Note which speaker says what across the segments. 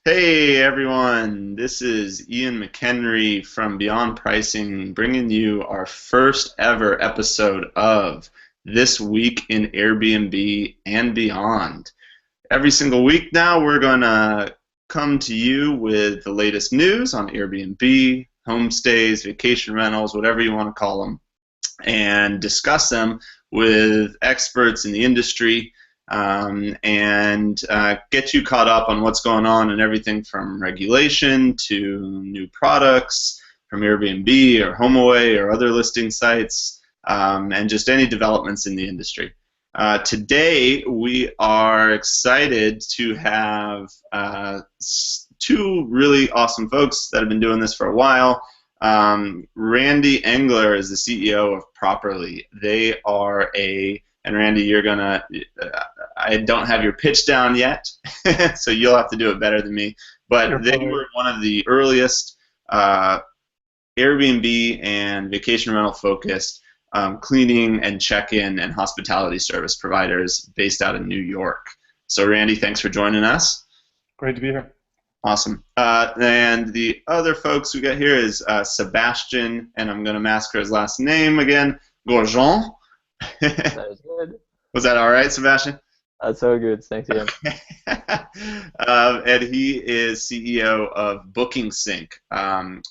Speaker 1: Hey everyone, this is Ian McHenry from Beyond Pricing bringing you our first ever episode of This Week in Airbnb and Beyond. Every single week now, we're going to come to you with the latest news on Airbnb, homestays, vacation rentals, whatever you want to call them, and discuss them with experts in the industry and get you caught up on what's going on and everything from regulation to new products from Airbnb or HomeAway or other listing sites and just any developments in the industry. Today we are excited to have two really awesome folks that have been doing this for a while. Randy Engler is the CEO of Proprly. They are and Randy, I don't have your pitch down yet, so you'll have to do it better than me. But they were one of the earliest Airbnb and vacation rental focused cleaning and check-in and hospitality service providers based out of New York. So Randy, thanks for joining us.
Speaker 2: Great to be here.
Speaker 1: Awesome. And the other folks we got here is Sebastian, and I'm going to massacre his last name again, Gorgeon.
Speaker 3: That is good.
Speaker 1: Was that all right, Sebastian?
Speaker 3: That's so good. Thanks, Ian.
Speaker 1: And he is CEO of BookingSync,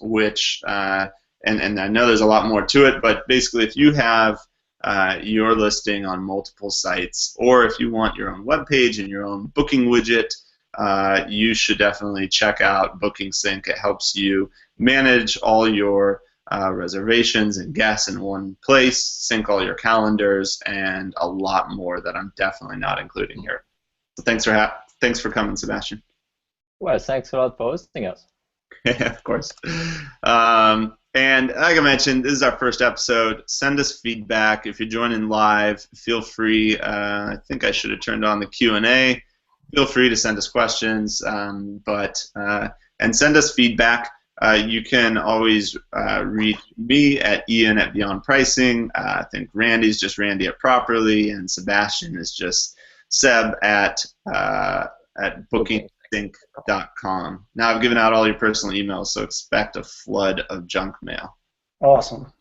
Speaker 1: which, and I know there's a lot more to it, but basically if you have your listing on multiple sites, or if you want your own web page and your own booking widget, you should definitely check out BookingSync. It helps you manage all your reservations and guests in one place, sync all your calendars, and a lot more that I'm definitely not including here. So thanks for coming, Sebastian.
Speaker 3: Well, thanks a lot for hosting us.
Speaker 1: Yeah, of course. And like I mentioned, this is our first episode. Send us feedback. If you're joining live, feel free. I think I should have turned on the Q&A. Feel free to send us questions, and send us feedback. You can always reach me at Ian@Beyond Pricing. I think Randy's just Randy at Properly, and Sebastian is just Seb at BookingSync.com. Now I've given out all your personal emails, so expect a flood of junk mail.
Speaker 2: Awesome.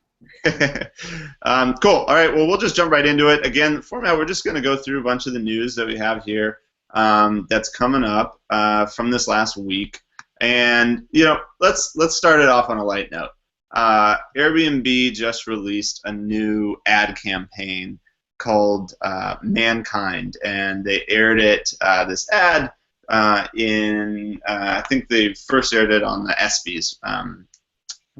Speaker 1: Cool. All right. Well, we'll just jump right into it. Again, the format, we're just going to go through a bunch of the news that we have here that's coming up from this last week. And let's start it off on a light note. Airbnb just released a new ad campaign called Mankind, and they aired it. This ad I think they first aired it on the ESPYs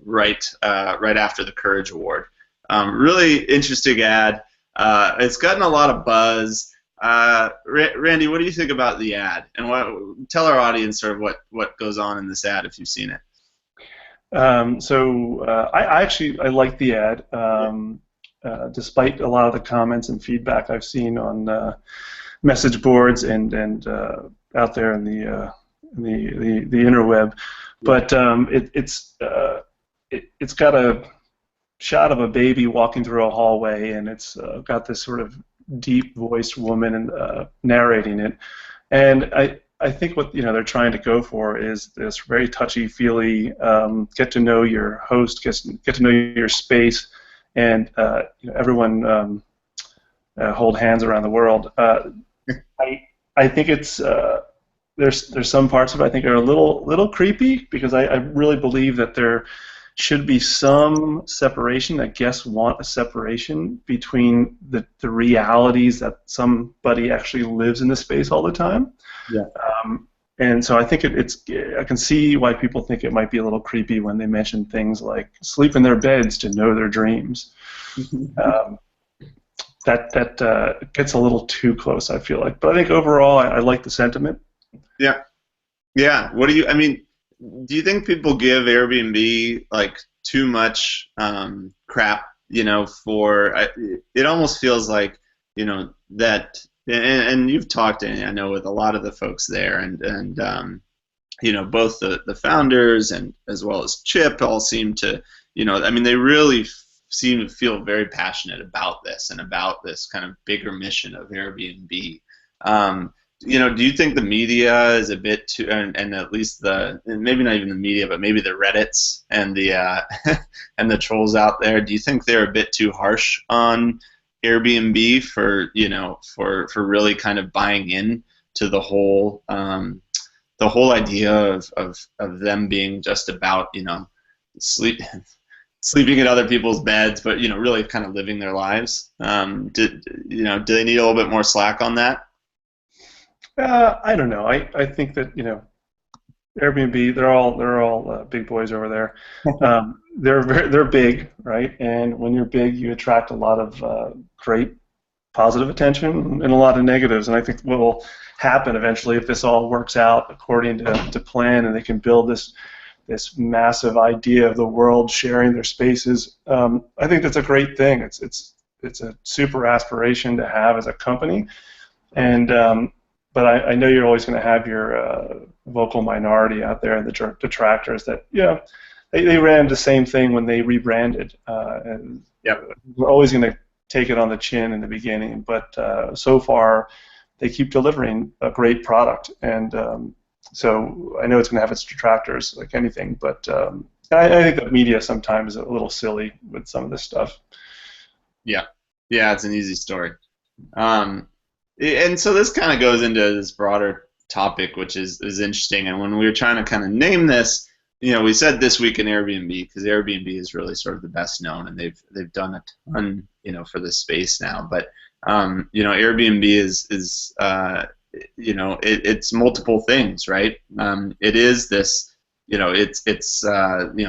Speaker 1: right after the Courage Award. Really interesting ad. It's gotten a lot of buzz. Randy, what do you think about the ad? And tell our audience sort of what goes on in this ad if you've seen it.
Speaker 2: I like the ad, despite a lot of the comments and feedback I've seen on message boards and out there in the interweb. But it's got a shot of a baby walking through a hallway, and it's got this sort of deep-voiced woman and narrating it, and I think what they're trying to go for is this very touchy-feely, get to know your host, get to know your space, and everyone hold hands around the world. I think it's there's some parts of it I think are a little creepy, because I really believe that there should be some separation, that guests want a separation between the realities that somebody actually lives in the space all the time.
Speaker 1: Yeah.
Speaker 2: And so I think I can see why people think it might be a little creepy when they mention things like sleep in their beds to know their dreams. That gets a little too close, I feel like. But I think overall I like the sentiment.
Speaker 1: Yeah. Yeah. Do you think people give Airbnb like too much crap? For it almost feels like that, and you've talked, I know, with a lot of the folks there, and both the founders and as well as Chip all seem to they really seem to feel very passionate about this and about this kind of bigger mission of Airbnb. do you think the media is a bit too, and at least and maybe not even the media, but maybe the Reddits and the and the trolls out there, do you think they're a bit too harsh on Airbnb for, for really kind of buying in to the whole idea of them being just about, sleep sleeping in other people's beds, but really kind of living their lives? Do they need a little bit more slack on that?
Speaker 2: I don't know. I think that Airbnb, they're all big boys over there. They're big, right? And when you're big, you attract a lot of great positive attention and a lot of negatives. And I think what will happen eventually, if this all works out according to plan, and they can build this massive idea of the world sharing their spaces, I think that's a great thing. It's a super aspiration to have as a company, and but I know you're always going to have your vocal minority out there, the detractors that, they ran the same thing when they rebranded. And we're always going to take it on the chin in the beginning, but so far they keep delivering a great product. And so I know it's going to have its detractors like anything, but I think the media sometimes is a little silly with some of this stuff.
Speaker 1: Yeah, it's an easy story. And so this kind of goes into this broader topic, which is interesting. And when we were trying to kind of name this, we said This Week in Airbnb, because Airbnb is really sort of the best known, and they've done a ton, for this space now. But Airbnb is it's multiple things, right? It is this, it's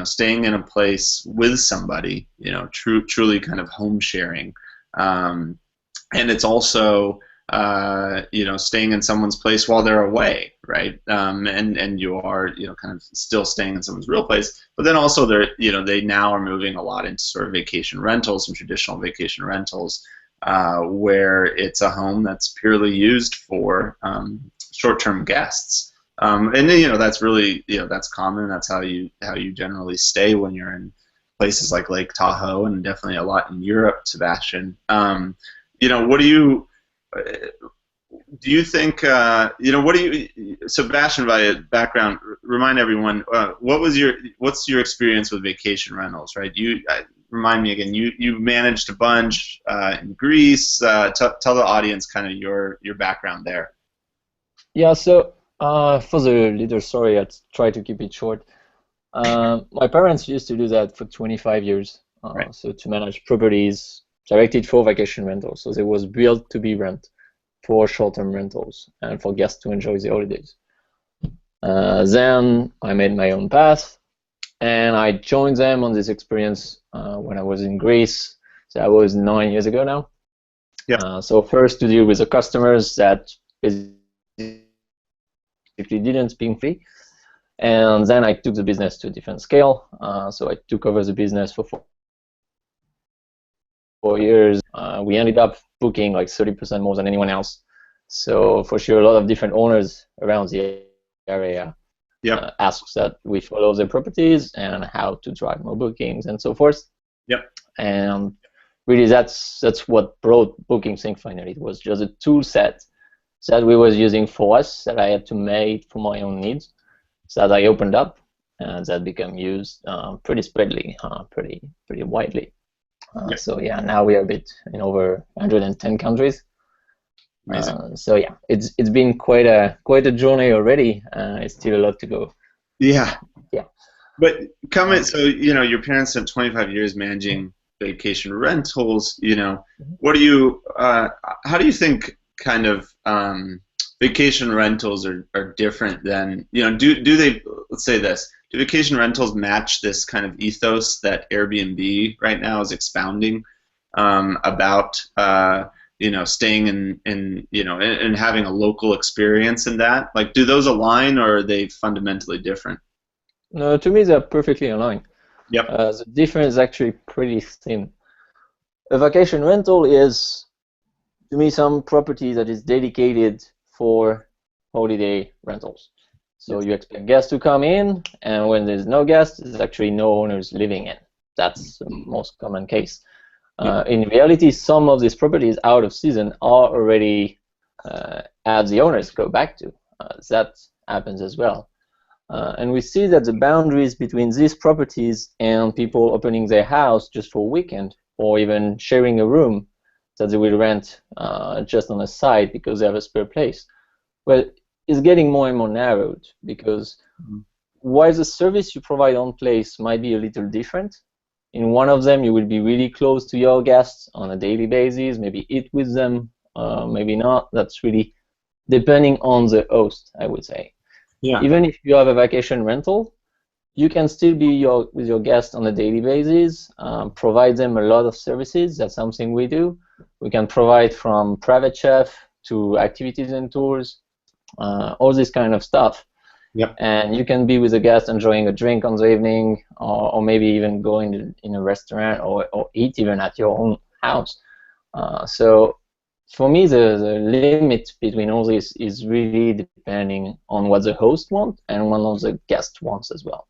Speaker 1: staying in a place with somebody, truly kind of home sharing, and it's also staying in someone's place while they're away, right? And you are, kind of still staying in someone's real place. But then also they now are moving a lot into sort of vacation rentals and traditional vacation rentals, where it's a home that's purely used for short-term guests. And that's really, that's common. That's how you generally stay when you're in places like Lake Tahoe, and definitely a lot in Europe, Sebastian. What do you think, Sebastian, by background, remind everyone, what's your experience with vacation rentals, right? Remind me again, you managed a bunch in Greece. Tell the audience kind of your background there.
Speaker 3: Yeah, so for the little story, I'll try to keep it short. My parents used to do that for 25 years,
Speaker 1: right.
Speaker 3: So to manage properties directed for vacation rentals. So they was built to be rent for short-term rentals and for guests to enjoy the holidays. Then I made my own path, and I joined them on this experience when I was in Greece. So that was 9 years ago now.
Speaker 1: Yeah.
Speaker 3: So first to deal with the customers that basically didn't speak free, and then I took the business to a different scale. So I took over the business for 4 years. We ended up booking like 30% more than anyone else. So for sure, a lot of different owners around the area asked that we follow their properties and how to drive more bookings and so forth.
Speaker 1: Yep.
Speaker 3: And really, that's what brought BookingSync finally. It was just a tool set that we was using for us, that I had to make for my own needs, so that I opened up, and that became used pretty spreadly, pretty widely. So yeah, now we are a bit in over 110 countries. So yeah, it's been quite a journey already. It's still a lot to go.
Speaker 1: Yeah.
Speaker 3: Yeah.
Speaker 1: But so your parents spent 25 years managing vacation rentals. What do you? How do you think kind of vacation rentals are different than do they? Let's say this. Do vacation rentals match this kind of ethos that Airbnb right now is expounding about staying in and having a local experience in that? Like, do those align, or are they fundamentally different?
Speaker 3: No, to me they're perfectly aligned.
Speaker 1: Yep.
Speaker 3: The difference is actually pretty thin. A vacation rental is, to me, some property that is dedicated for holiday rentals. So you expect guests to come in, and when there's no guests, there's actually no owners living in. That's the most common case. In reality, some of these properties out of season are already as the owners go back to. That happens as well. And we see that the boundaries between these properties and people opening their house just for a weekend or even sharing a room that they will rent just on the side because they have a spare place, well, it's getting more and more narrowed because while the service you provide on place might be a little different, in one of them you will be really close to your guests on a daily basis, maybe eat with them, maybe not. That's really depending on the host, I would say.
Speaker 1: Yeah.
Speaker 3: Even if you have a vacation rental, you can still be with your guests on a daily basis, provide them a lot of services. That's something we do. We can provide from private chef to activities and tours, all this kind of stuff.
Speaker 1: Yep.
Speaker 3: And you can be with a guest enjoying a drink on the evening, or maybe even going in a restaurant or eat even at your own house. So for me, the limit between all this is really depending on what the host wants and what the guest wants as well.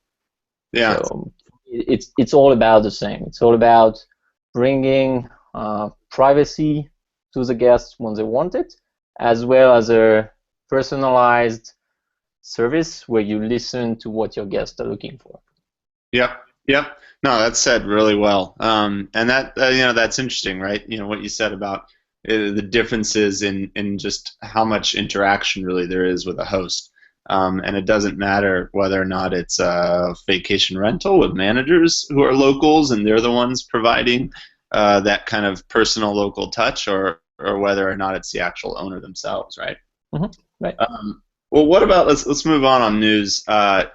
Speaker 1: Yeah.
Speaker 3: So it's all about the same. It's all about bringing privacy to the guests when they want it, as well as a personalized service where you listen to what your guests are looking for.
Speaker 1: Yep. Yep. No, that's said really well. And that that's interesting, right? What you said about the differences in just how much interaction really there is with a host. And it doesn't matter whether or not it's a vacation rental with managers who are locals and they're the ones providing that kind of personal local touch, or whether or not it's the actual owner themselves, right?
Speaker 3: Mm-hmm. Right.
Speaker 1: Well, what about let's move on news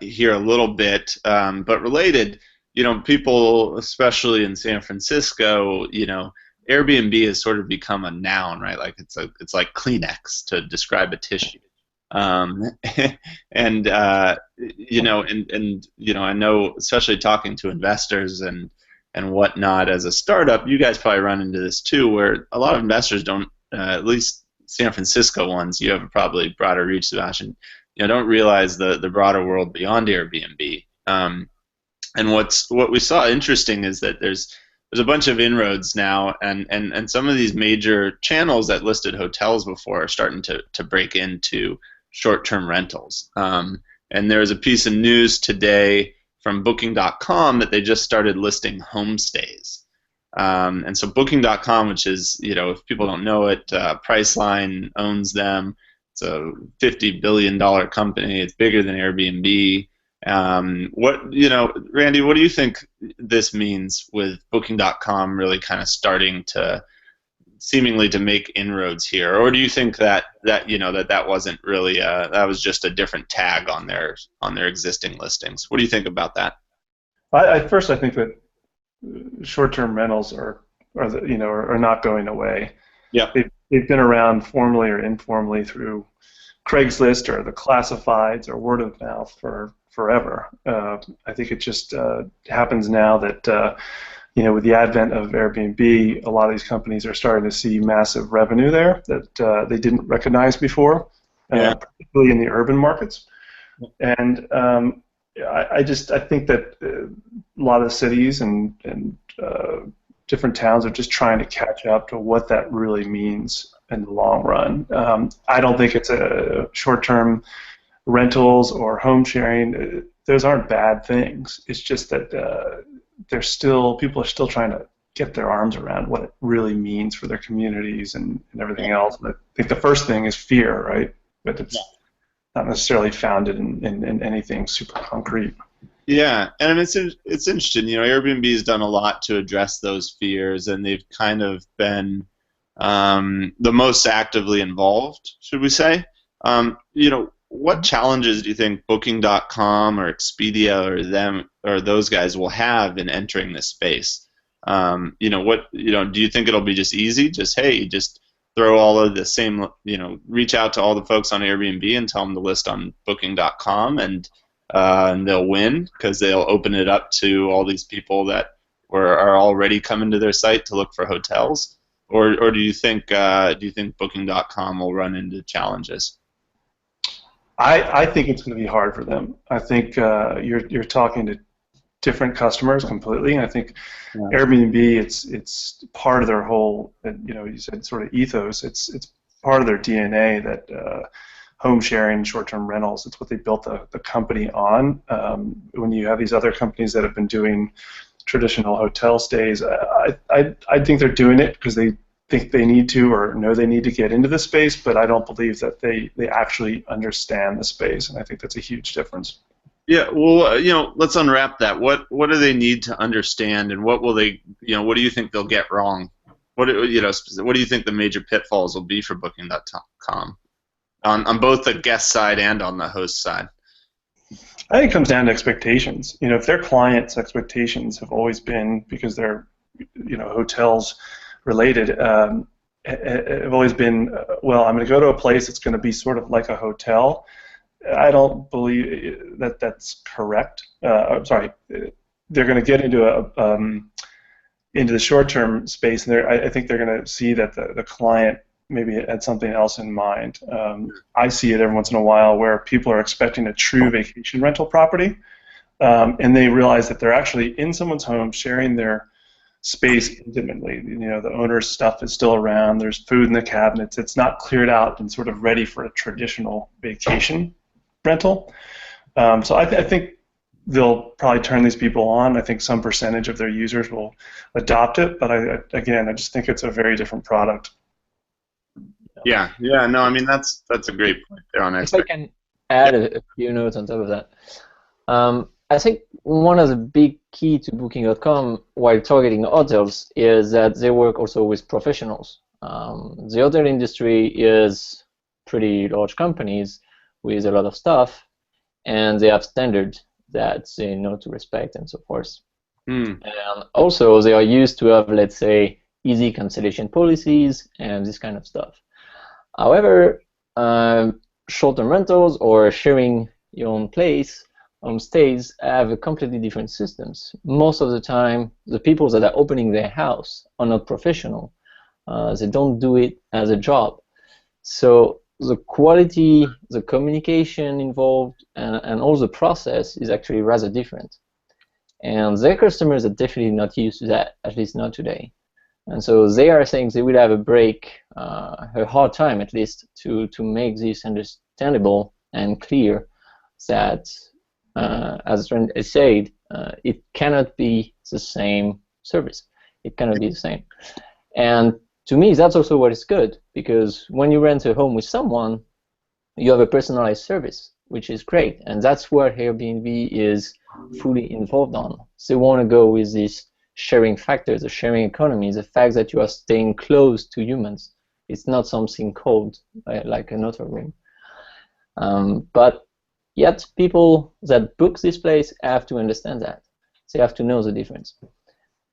Speaker 1: here a little bit, but related. People, especially in San Francisco, Airbnb has sort of become a noun, right? Like it's like Kleenex to describe a tissue. And I know, especially talking to investors and whatnot as a startup, you guys probably run into this too, where a lot of investors don't, at least San Francisco ones, you have a probably broader reach, Sebastian, don't realize the broader world beyond Airbnb. And what we saw interesting is that there's a bunch of inroads now, and some of these major channels that listed hotels before are starting to break into short-term rentals. And there's a piece of news today from Booking.com that they just started listing homestays. And so Booking.com, which is, if people don't know it, Priceline owns them. It's a $50 billion company. It's bigger than Airbnb. Randy, what do you think this means with Booking.com really kind of starting to seemingly to make inroads here, or do you think that wasn't really that was just a different tag on their existing listings? What do you think about that?
Speaker 2: First, I think that short-term rentals are not going away.
Speaker 1: Yeah,
Speaker 2: they've been around formally or informally through Craigslist or the classifieds or word of mouth for forever. I think it just happens now that with the advent of Airbnb, a lot of these companies are starting to see massive revenue there that they didn't recognize before, particularly in the urban markets. And I think that a lot of the cities and different towns are just trying to catch up to what that really means in the long run. I don't think it's a short-term rentals or home sharing. Those aren't bad things. It's just that people are still trying to get their arms around what it really means for their communities and everything else. And I think the first thing is fear, right? But it's not necessarily founded in anything super concrete.
Speaker 1: Yeah, and it's interesting. Airbnb has done a lot to address those fears, and they've kind of been the most actively involved, should we say? What challenges do you think Booking.com or Expedia or those guys will have in entering this space? Do you think it'll be just easy? Just throw all of the same, reach out to all the folks on Airbnb and tell them to list on Booking.com, and they'll win because they'll open it up to all these people that are already coming to their site to look for hotels, or do you think Booking.com will run into challenges?
Speaker 2: I think it's going to be hard for them. I think you're talking to different customers completely, and I think Airbnb, it's part of their whole, you said sort of ethos. It's part of their DNA that home sharing, short-term rentals, it's what they built the company on. When you have these other companies that have been doing traditional hotel stays, I think they're doing it because they think they need to or know they need to get into the space, but I don't believe that they actually understand the space, and I think that's a huge difference.
Speaker 1: Yeah, well, let's unwrap that. What do they need to understand, and what will they, what do you think they'll get wrong? What do you think the major pitfalls will be for Booking.com on both the guest side and on the host side?
Speaker 2: I think it comes down to expectations. If their clients' expectations have always been, because they're, hotels related, have always been, well, I'm going to go to a place that's going to be sort of like a hotel. I don't believe that that's correct. I'm sorry. They're going to get into the short-term space, and I think they're going to see that the client maybe had something else in mind. I see it every once in a while where people are expecting a true vacation rental property, and they realize that they're actually in someone's home sharing their space intimately. The owner's stuff is still around. There's food in the cabinets. It's not cleared out and sort of ready for a traditional vacation rental. So I think they'll probably turn these people on. I think some percentage of their users will adopt it, but I just think it's a very different product.
Speaker 1: Yeah, no, I mean that's a great point there on
Speaker 3: If I can add a few notes on top of that. I think one of the big key to Booking.com while targeting hotels is that they work also with professionals. The hotel industry is pretty large companies with a lot of stuff, and they have standards that they know to respect and so forth. And also they are used to have, let's say, easy cancellation policies and this kind of stuff. However, short-term rentals or sharing your own place, homestays, have completely different systems. Most of the time, the people that are opening their house are not professional. They don't do it as a job. So the quality, the communication involved, and all the process is actually rather different. And their customers are definitely not used to that, at least not today. And so they are saying they will have a hard time at least, to make this understandable and clear that, as Trent said, it cannot be the same service. It cannot be the same. And to me, that's also what is good, because when you rent a home with someone, you have a personalized service, which is great. And that's where Airbnb is fully involved on. So they want to go with this sharing factor, the sharing economy, the fact that you are staying close to humans. It's not something cold like an hotel room. But yet people that book this place have to understand that. They have to know the difference.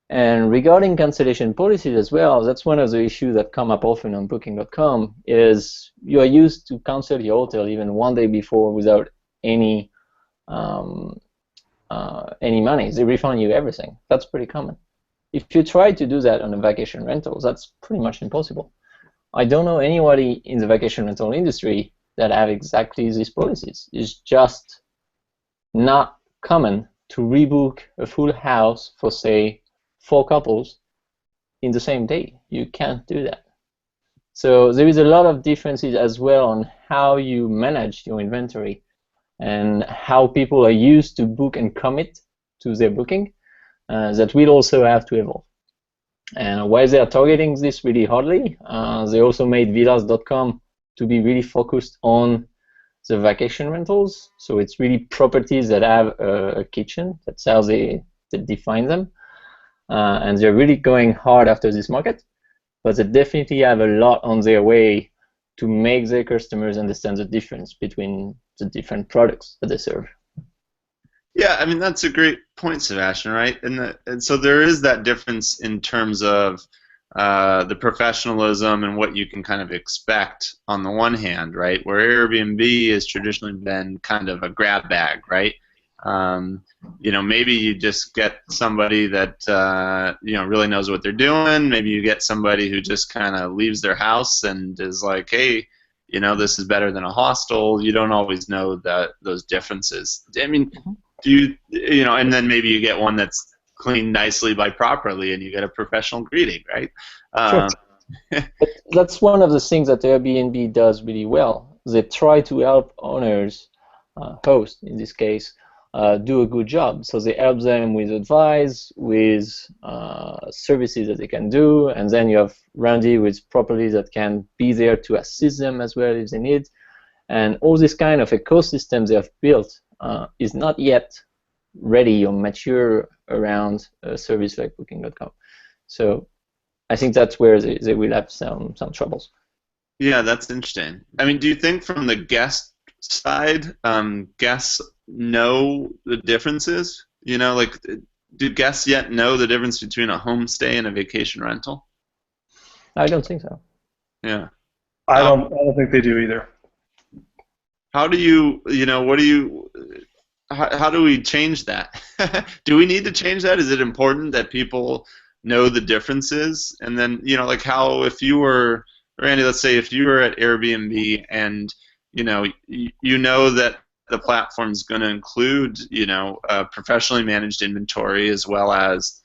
Speaker 3: And regarding cancellation policies as well, that's one of the issues that come up often on Booking.com, is you are used to cancel your hotel even one day before without any money. They refund you everything. That's pretty common. If you try to do that on a vacation rental, that's pretty much impossible. I don't know anybody in the vacation rental industry that have exactly these policies. It's just not common to rebook a full house for, say, 4 couples in the same day. You can't do that. So there is a lot of differences as well on how you manage your inventory and how people are used to book and commit to their booking, that will also have to evolve. And while they are targeting this really hardly, they also made villas.com to be really focused on the vacation rentals. So it's really properties that have a kitchen. That's how they define them. And they're really going hard after this market. But they definitely have a lot on their way to make their customers understand the difference between the different products that they serve.
Speaker 1: Yeah, I mean, that's a great point, Sebastian, right? And so there is that difference in terms of the professionalism and what you can kind of expect on the one hand, right? Where Airbnb has traditionally been kind of a grab bag, right? Maybe you just get somebody that really knows what they're doing. Maybe you get somebody who just kind of leaves their house and is like, hey, this is better than a hostel. You don't always know those differences. I mean, and then maybe you get one that's cleaned nicely by Proprly, and you get a professional greeting, right?
Speaker 3: Sure. But that's one of the things that Airbnb does really well. They try to help owners, hosts in this case, do a good job. So they help them with advice, with services that they can do, and then you have Randy with Properly that can be there to assist them as well if they need. And all this kind of ecosystem they have built is not yet ready or mature around a service like Booking.com. So I think that's where they will have some troubles.
Speaker 1: Yeah, that's interesting. I mean, do you think from the guest side, guests know the differences? You know, like, do guests yet know the difference between a homestay and a vacation rental?
Speaker 3: I don't think so.
Speaker 1: Yeah.
Speaker 2: I don't think they do either.
Speaker 1: How do you, what do you, how do we change that? Do we need to change that? Is it important that people know the differences? And then, like how, if you were, Randy, let's say if you were at Airbnb and, you know that the platform's going to include, professionally managed inventory as well as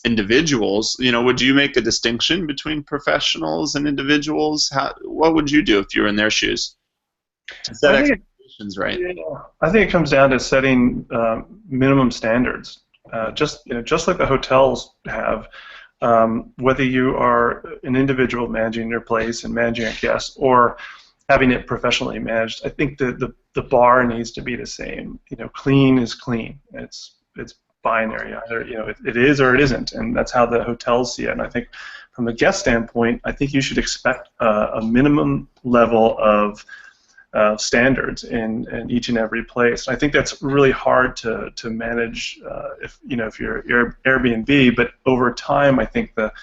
Speaker 1: individuals, would you make a distinction between professionals and individuals? What would you do if you were in their shoes? Set expectations, right?
Speaker 2: Yeah, I think it comes down to setting minimum standards. Just like the hotels have, whether you are an individual managing your place and managing a guest, or having it professionally managed, I think the bar needs to be the same. Clean is clean. It's binary. Either it is or it isn't, and that's how the hotels see it. And I think from a guest standpoint, I think you should expect a minimum level of standards in each and every place. I think that's really hard to manage if you're Airbnb. But over time, I think the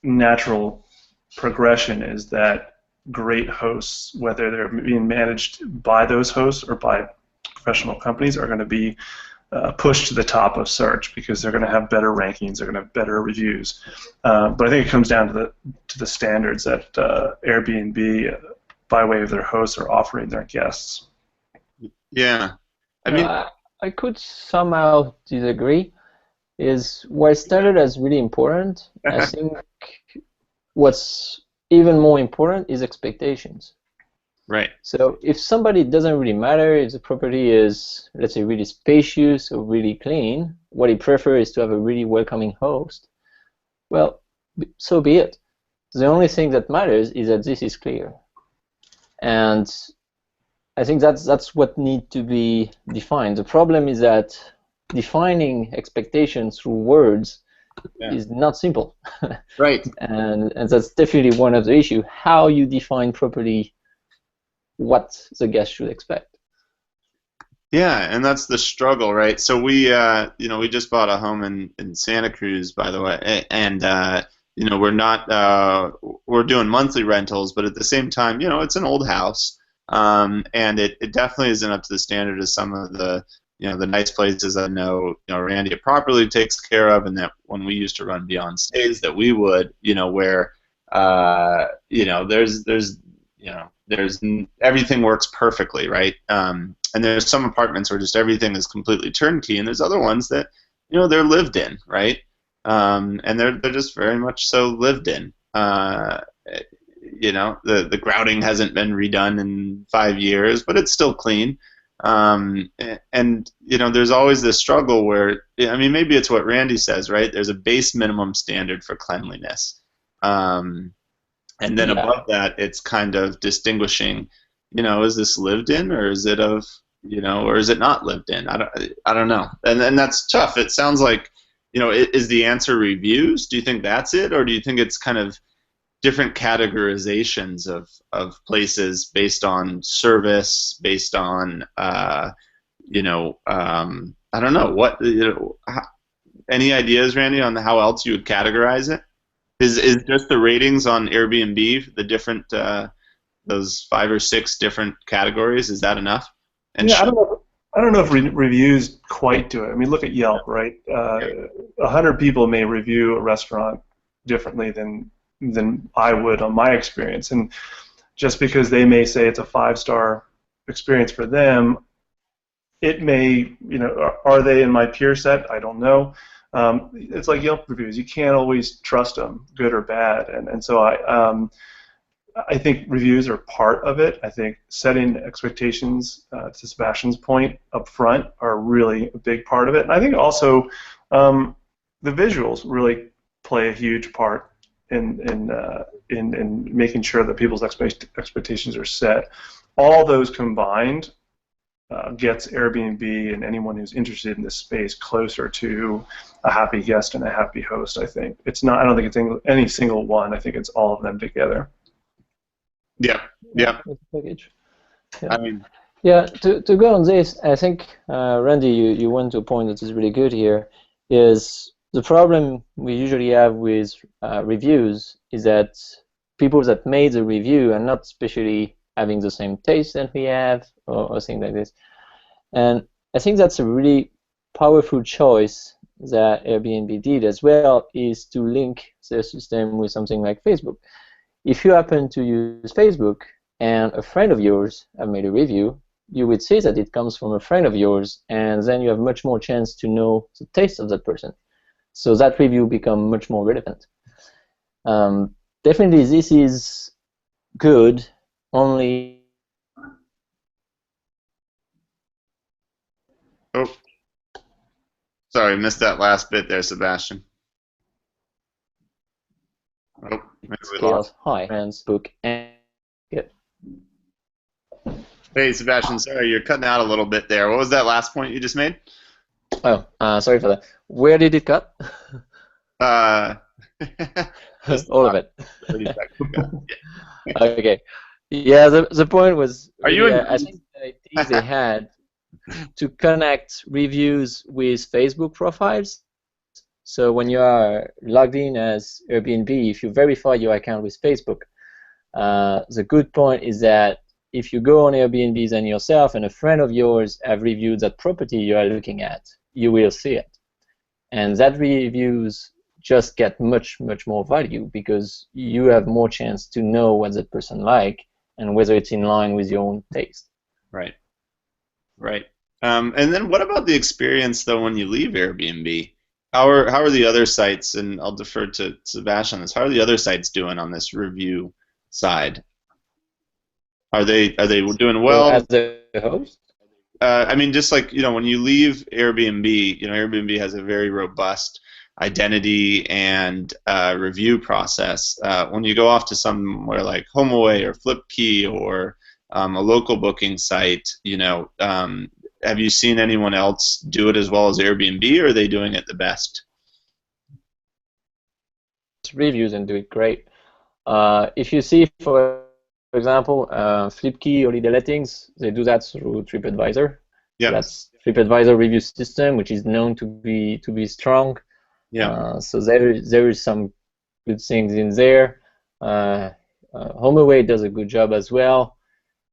Speaker 2: natural progression is that great hosts, whether they're being managed by those hosts or by professional companies, are going to be pushed to the top of search because they're going to have better rankings, they're going to have better reviews. But I think it comes down to the standards that Airbnb, by way of their hosts, are offering their guests.
Speaker 1: Yeah, I mean,
Speaker 3: I could somehow disagree. Is where standard is really important. I think what's even more important is expectations.
Speaker 1: Right.
Speaker 3: So if somebody doesn't really matter if the property is, let's say, really spacious or really clean, what he prefers is to have a really welcoming host. Well, so be it. The only thing that matters is that this is clear. And I think that's what needs to be defined. The problem is that defining expectations through words is not simple.
Speaker 1: Right.
Speaker 3: And that's definitely one of the issues, how you define properly what the guest should expect.
Speaker 1: Yeah, and that's the struggle, right? So we just bought a home in Santa Cruz, by the way, and we're doing monthly rentals, but at the same time, it's an old house, and it definitely isn't up to the standard of some of the the nice places I know Randy at Properly takes care of, and that when we used to run beyond stays that we would, where there's everything works perfectly, right? And there's some apartments where just everything is completely turnkey, and there's other ones that they're lived in, right? And they're just very much so lived in. The grouting hasn't been redone in 5 years, but it's still clean. And there's always this struggle where, maybe it's what Randy says, right? There's a base minimum standard for cleanliness. And then above that, it's kind of distinguishing, is this lived in, or is it or is it not lived in? I don't know. And that's tough. It sounds like, is the answer reviews? Do you think that's it, or do you think it's kind of different categorizations of places based on service, based on, I don't know, any ideas, Randy, on how else you would categorize it? Is just the ratings on Airbnb, the different, those 5 or 6 different categories, is that enough? And
Speaker 2: I don't know if reviews quite do it. Look at Yelp, right? 100 people may review a restaurant differently than I would on my experience, and just because they may say it's a 5-star experience for them, it may, are they in my peer set? I don't know. It's like Yelp reviews. You can't always trust them, good or bad. And so I think reviews are part of it. I think setting expectations, to Sebastian's point, up front are really a big part of it. And I think also the visuals really play a huge part in making sure that people's expectations are set. All those combined gets Airbnb and anyone who's interested in this space closer to a happy guest and a happy host. I think it's not. I don't think it's any single one. I think it's all of them together.
Speaker 1: Yeah. Yeah.
Speaker 3: Package. Yeah.
Speaker 1: I mean,
Speaker 3: yeah. To go on this, I think Randy, you went to a point that is really good here. Is the problem we usually have with reviews is that people that made the review are not especially having the same taste that we have, or things like this. And I think that's a really powerful choice that Airbnb did as well, is to link their system with something like Facebook. If you happen to use Facebook and a friend of yours have made a review, you would see that it comes from a friend of yours, and then you have much more chance to know the taste of that person. So that review becomes much more relevant. Definitely this is good, only...
Speaker 1: Oh, sorry, missed that last bit there, Sebastian. Oh, maybe we lost.
Speaker 3: High, Facebook, and
Speaker 1: Hey, Sebastian, sorry, you're cutting out a little bit there. What was that last point you just made?
Speaker 3: Oh, sorry for that. Where did it cut?
Speaker 1: All
Speaker 3: All of it.
Speaker 1: 30 seconds ago. Yeah.
Speaker 3: Okay. Yeah, the point was,
Speaker 1: Are you
Speaker 3: I think the idea they had to connect reviews with Facebook profiles. So when you are logged in as Airbnb, if you verify your account with Facebook, the good point is that if you go on Airbnb and yourself and a friend of yours have reviewed that property you are looking at, you will see it. And that reviews just get much, much more value because you have more chance to know what that person like and whether it's in line with your own taste.
Speaker 1: Right. Right. And then what about the experience, though, when you leave Airbnb? How are the other sites, and I'll defer to Sebastian on this, how are the other sites doing on this review side? Are they doing well?
Speaker 3: As the host?
Speaker 1: I mean, just like, when you leave Airbnb, Airbnb has a very robust identity and review process. When you go off to somewhere like HomeAway or FlipKey or a local booking site, have you seen anyone else do it as well as Airbnb, or are they doing it the best?
Speaker 3: Reviews and do it great. If you see, for example, FlipKey Holiday Lettings, they do that through TripAdvisor.
Speaker 1: Yeah.
Speaker 3: That's TripAdvisor review system, which is known to be strong.
Speaker 1: Yeah.
Speaker 3: So there is some good things in there. HomeAway does a good job as well.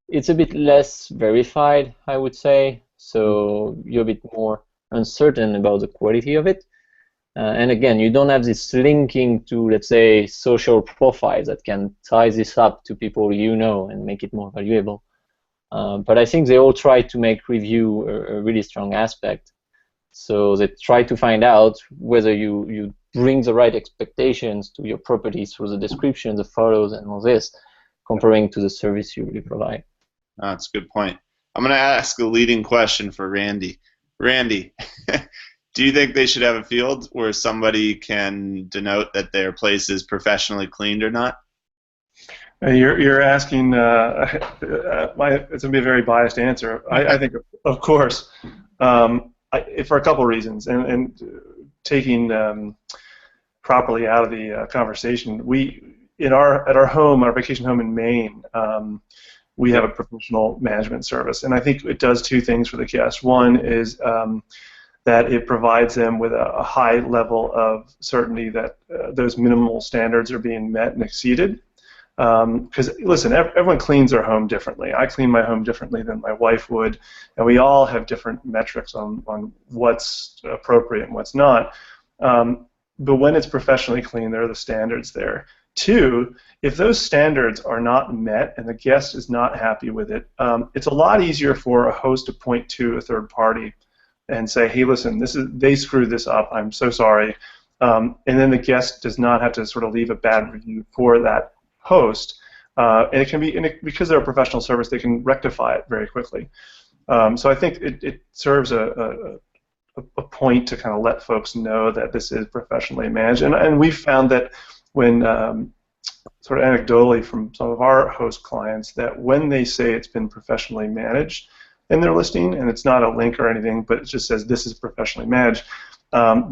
Speaker 3: It's a bit less verified, I would say. So you're a bit more uncertain about the quality of it. And again, you don't have this linking to, let's say, social profiles that can tie this up to people and make it more valuable. But I think they all try to make review a really strong aspect. So they try to find out whether you bring the right expectations to your property through the description, the photos, and all this, comparing to the service you really provide.
Speaker 1: That's a good point. I'm going to ask a leading question for Randy. Randy, do you think they should have a field where somebody can denote that their place is professionally cleaned or not?
Speaker 2: You're asking, it's going to be a very biased answer. I think, of course, for a couple of reasons. And taking Properly out of the conversation, at our home, our vacation home in Maine, we have a professional management service, and I think it does two things for the guests. One is that it provides them with a high level of certainty that those minimal standards are being met and exceeded. Because, listen, everyone cleans their home differently. I clean my home differently than my wife would, and we all have different metrics on what's appropriate and what's not. But when it's professionally clean, there are the standards there. Two, if those standards are not met and the guest is not happy with it, it's a lot easier for a host to point to a third party and say, hey, listen, they screwed this up. I'm so sorry. And then the guest does not have to sort of leave a bad review for that host. And it can be, because they're a professional service, they can rectify it very quickly. So I think it serves a point to kind of let folks know that this is professionally managed. And we've found that when, sort of anecdotally from some of our host clients, that when they say it's been professionally managed in their listing, and it's not a link or anything, but it just says this is professionally managed,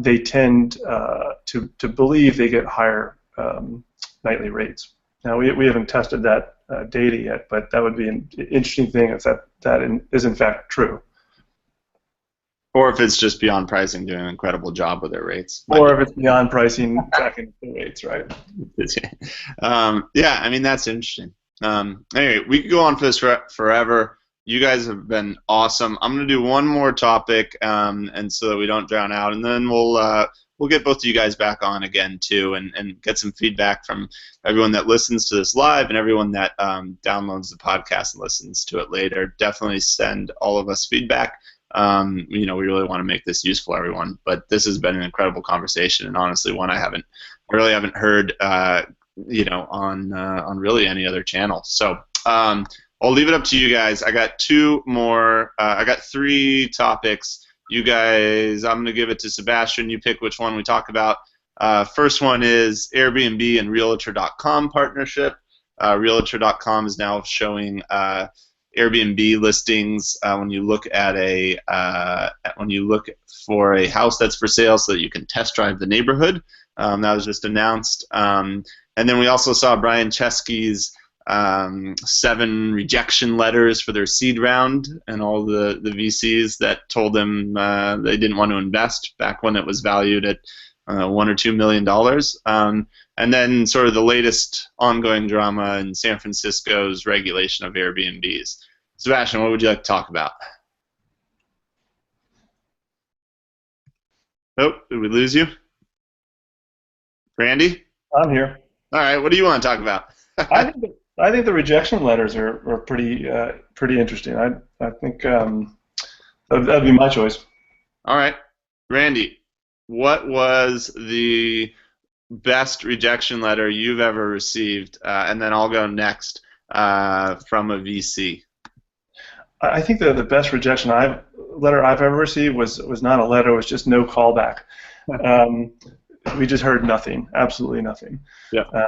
Speaker 2: they tend to believe they get higher nightly rates. Now, we haven't tested that data yet, but that would be an interesting thing if that is in fact true.
Speaker 1: Or if it's just beyond pricing doing an incredible job with their rates.
Speaker 2: Or if it's beyond pricing tracking the rates, right?
Speaker 1: Yeah, I mean, that's interesting. Anyway, we could go on for this forever. You guys have been awesome. I'm going to do one more topic, and so that we don't drown out, and then we'll get both of you guys back on again too, and get some feedback from everyone that listens to this live and everyone that downloads the podcast and listens to it later. Definitely send all of us feedback. We really want to make this useful, everyone. But this has been an incredible conversation, and honestly, one I really haven't heard, on really any other channel. So I'll leave it up to you guys. I got two more. I got three topics. You guys, I'm going to give it to Sebastian. You pick which one we talk about. First one is Airbnb and Realtor.com partnership. Realtor.com is now showing Airbnb listings when you look for a house that's for sale, so that you can test drive the neighborhood. That was just announced. And then we also saw Brian Chesky's 7 rejection letters for their seed round, and all the VCs that told them they didn't want to invest back when it was valued at $1 or $2 million. And then sort of the latest ongoing drama in San Francisco's regulation of Airbnbs. Sebastian, what would you like to talk about? Oh, did we lose you? Randy?
Speaker 2: I'm here.
Speaker 1: All right, what do you want to talk about?
Speaker 2: I think the rejection letters are pretty interesting. I think that'd be my choice.
Speaker 1: All right, Randy, what was the best rejection letter you've ever received? And then I'll go next from a VC.
Speaker 2: I think the best rejection letter I've ever received was not a letter. It was just no callback. We just heard nothing, absolutely nothing.
Speaker 1: Yeah.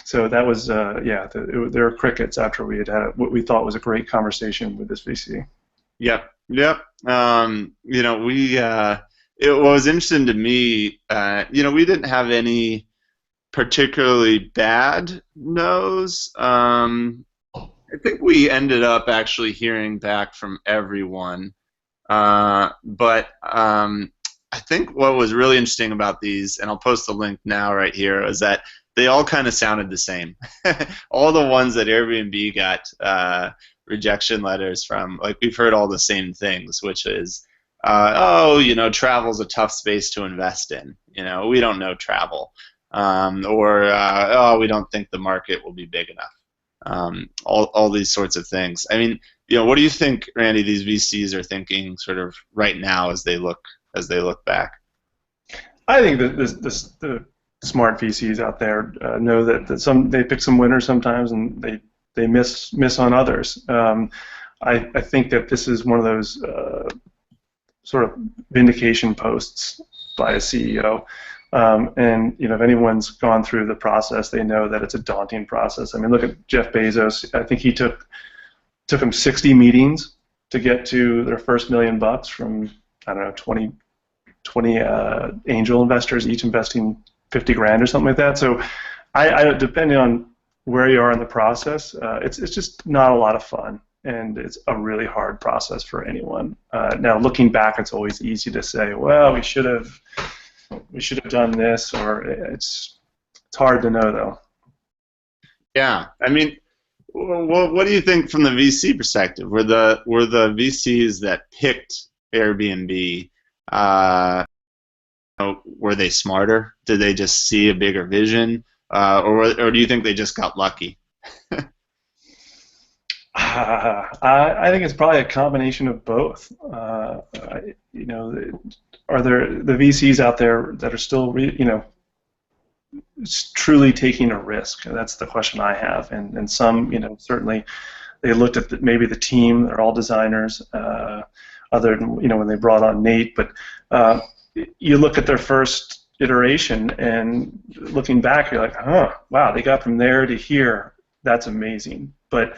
Speaker 2: So that was there were crickets after we had what we thought was a great conversation with this VC.
Speaker 1: Yep. It was interesting to me. We didn't have any particularly bad no's. I think we ended up actually hearing back from everyone. But I think what was really interesting about these, and I'll post the link now right here, is that they all kind of sounded the same. All the ones that Airbnb got rejection letters from, like, we've heard all the same things, which is, travel's a tough space to invest in. We don't know travel. We don't think the market will be big enough. All these sorts of things. I mean, what do you think, Randy, these VCs are thinking sort of right now as they look back?
Speaker 2: I think that the smart VCs out there know that some they pick some winners sometimes, and they miss on others. I think that this is one of those sort of vindication posts by a CEO. And if anyone's gone through the process, they know that it's a daunting process. I mean, look at Jeff Bezos. I think he took him 60 meetings to get to their first $1 million from, I don't know, 20 angel investors, each investing 50 grand or something like that. So, depending on where you are in the process, it's just not a lot of fun, and it's a really hard process for anyone. Now, looking back, it's always easy to say, well, we should have done this, or it's hard to know, though. Yeah,
Speaker 1: I mean, what do you think from the VC perspective? Were the VCs that picked Airbnb, were they smarter? Did they just see a bigger vision, or do you think they just got lucky?
Speaker 2: I think it's probably a combination of both. are there the VCs out there that are still truly taking a risk? That's the question I have. And some, certainly they looked at maybe the team, they're all designers, other than, when they brought on Nate, but you look at their first iteration and looking back, you're like, wow, they got from there to here. That's amazing. But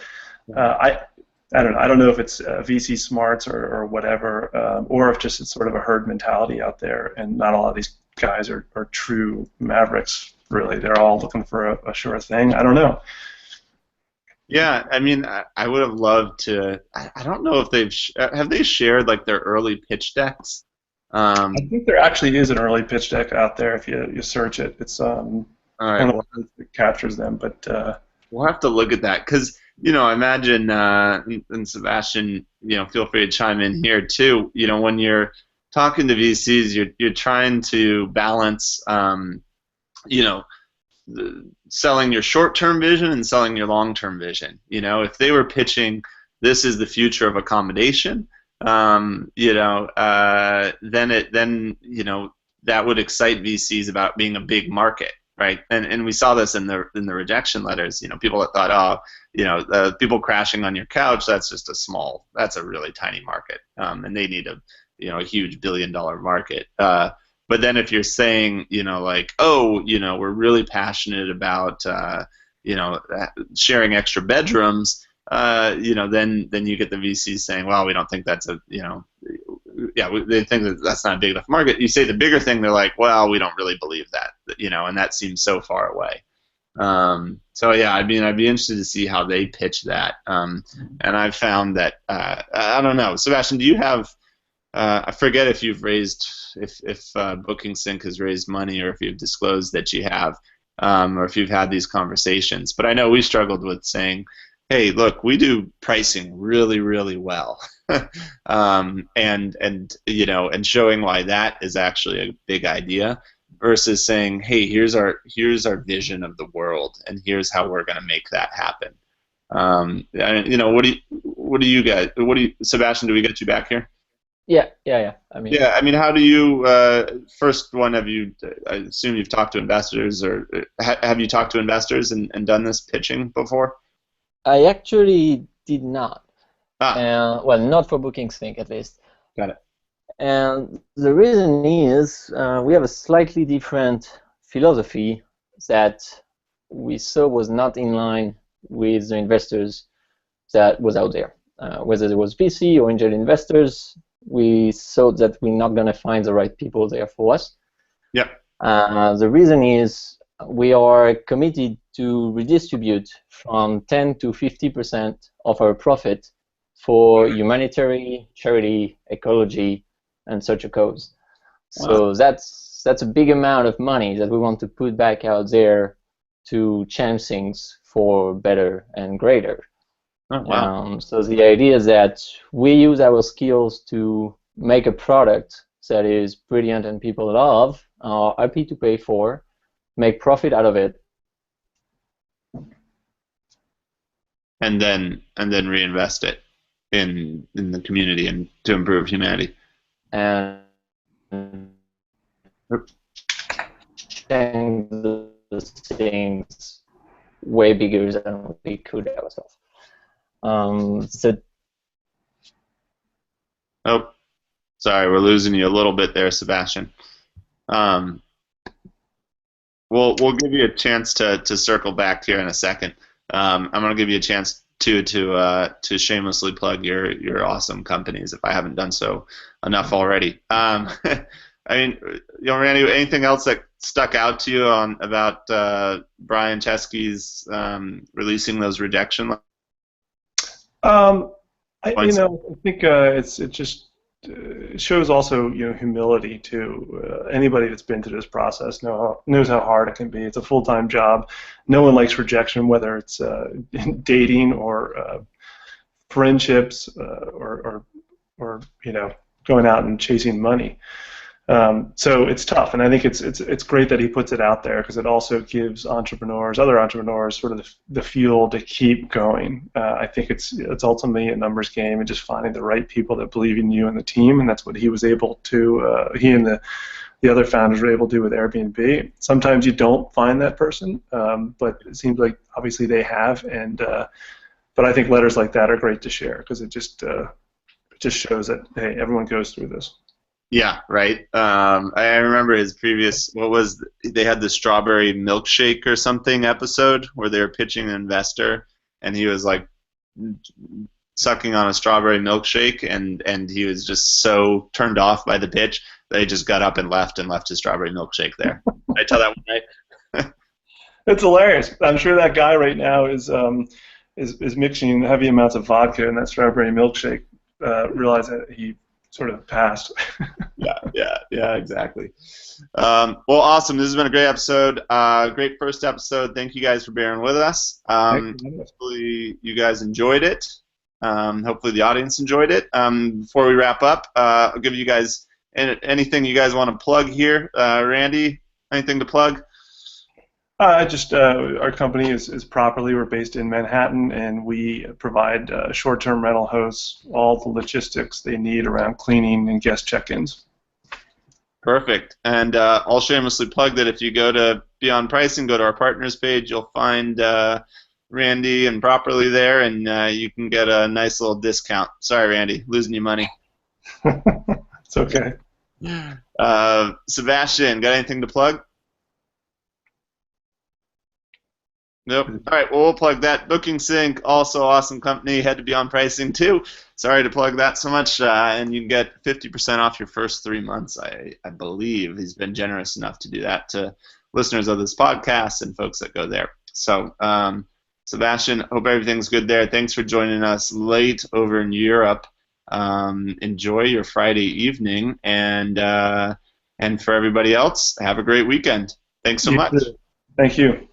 Speaker 2: I don't know. I don't know if it's VC smarts or whatever, or if just it's sort of a herd mentality out there, and not a lot of these guys are true mavericks. Really, they're all looking for a sure thing. I don't know.
Speaker 1: Yeah, I mean, I would have loved to. I don't know if have they shared like their early pitch decks.
Speaker 2: I think there actually is an early pitch deck out there if you search it. It's
Speaker 1: All right.
Speaker 2: I don't know what captures them, but
Speaker 1: we'll have to look at that because I imagine and Sebastian, feel free to chime in here too. When you're talking to VCs, you're trying to balance, selling your short-term vision and selling your long-term vision. If they were pitching, this is the future of accommodation, then that would excite VCs about being a big market, right? And we saw this in the rejection letters. People that thought, people crashing on your couch, that's a really tiny market, and they need a huge billion-dollar market. But then if you're saying, we're really passionate about, sharing extra bedrooms, then you get the VCs saying, well, we don't think that's they think that that's not a big enough market. You say the bigger thing, they're like, well, we don't really believe that, and that seems so far away. So yeah, I'd be interested to see how they pitch that. And I've found that I don't know, Sebastian, do you have? I forget if you've raised, if BookingSync has raised money, or if you've disclosed that you have, or if you've had these conversations. But I know we struggled with saying, hey, look, we do pricing really, really well, and showing why that is actually a big idea, versus saying, hey, here's our vision of the world, and here's how we're going to make that happen. What do you guys? Sebastian? Do we get you back here?
Speaker 3: Yeah. I mean,
Speaker 1: how do you? First one, I assume you've talked to investors, or have you talked to investors and done this pitching before?
Speaker 3: I actually did not.
Speaker 1: Well,
Speaker 3: not for BookingSync at least.
Speaker 1: Got it.
Speaker 3: And the reason is we have a slightly different philosophy that we saw was not in line with the investors that was out there. Whether it was VC or angel investors, we thought that we're not going to find the right people there for us.
Speaker 1: Yeah.
Speaker 3: The reason is we are committed to redistribute from 10 to 50% of our profit for humanitarian, charity, ecology, and such a cause. So that's a big amount of money that we want to put back out there to change things for better and greater.
Speaker 1: Oh, wow.
Speaker 3: So the idea is that we use our skills to make a product that is brilliant and people love, are happy to pay for, make profit out of it,
Speaker 1: and then reinvest it in the community and to improve humanity.
Speaker 3: And the things way bigger than we could ourselves.
Speaker 1: Oh, sorry, we're losing you a little bit there, Sebastian. We'll give you a chance to circle back here in a second. I'm going to give you a chance to shamelessly plug your awesome companies if I haven't done so enough already. I mean, Randy, anything else that stuck out to you about Brian Chesky's releasing those rejection letters?
Speaker 2: I think it just shows also humility to anybody that's been through this process knows how hard it can be. It's a full-time job. No one likes rejection, whether it's dating or friendships or going out and chasing money. So it's tough, and I think it's great that he puts it out there because it also gives other entrepreneurs, sort of the fuel to keep going. I think it's ultimately a numbers game and just finding the right people that believe in you and the team, and that's what he was able to. He and the other founders were able to do with Airbnb. Sometimes you don't find that person, but it seems like obviously they have, and but I think letters like that are great to share because it just shows that hey, everyone goes through this.
Speaker 1: Yeah, right. I remember his previous, they had the strawberry milkshake or something episode where they were pitching an investor, and he was like sucking on a strawberry milkshake, and he was just so turned off by the pitch that he just got up and left his strawberry milkshake there. Did I tell that one right?
Speaker 2: It's hilarious. I'm sure that guy right now is mixing heavy amounts of vodka in that strawberry milkshake. Realize that he sort of passed. Yeah, exactly.
Speaker 1: Well, awesome. This has been a great episode. Great first episode. Thank you guys for bearing with us. Hopefully you guys enjoyed it. Hopefully the audience enjoyed it. Before we wrap up, I'll give you guys anything you guys want to plug here. Randy, anything to plug?
Speaker 2: Our company is Properly. We're based in Manhattan, and we provide short-term rental hosts all the logistics they need around cleaning and guest check-ins.
Speaker 1: Perfect. And I'll shamelessly plug that if you go to Beyond Pricing, go to our partners page, you'll find Randy and Properly there, and you can get a nice little discount. Sorry, Randy, losing you money.
Speaker 2: It's okay.
Speaker 1: Sebastian, got anything to plug? Nope. All right, well, we'll plug that. BookingSync, also awesome company. Had to be on pricing, too. Sorry to plug that so much. And you can get 50% off your first 3 months, I believe. He's been generous enough to do that to listeners of this podcast and folks that go there. So, Sebastian, hope everything's good there. Thanks for joining us late over in Europe. Enjoy your Friday evening. And for everybody else, have a great weekend. Thanks so much.
Speaker 2: Thank you.